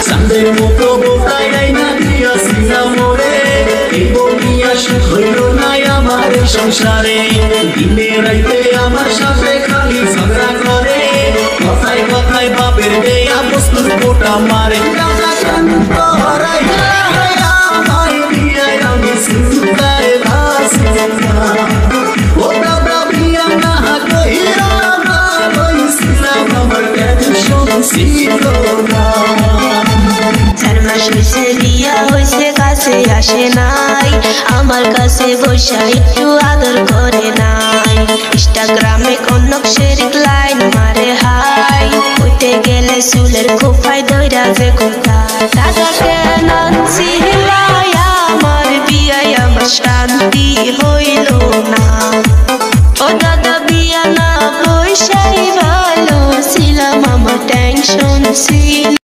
চাঁদের মতো বোতাই না দিয়াছিলাম ওরে এই বনিয়া সুখ হইল না আমার সংসারে দিনে রাইতে আমার সাথে খালি ঝগড়া করে কথায় কথায় বাপের দেয়া বস্তুর ফোঁটা মারে কাছে আসে নাই আমার কাছে বসা একটু আদর করে নাই ইনস্টাগ্রামে কনক শেরিক লাইন মারে হাই হইতে গেলে চুলের খোপায় দইরা যে কোথা দাদা কেন ছিলাই আমার বিয়ায় আমার শান্তি হইল না ও দাদা বিয়া না বৈশাই ভালো ছিলাম আমার টেনশন ছিল।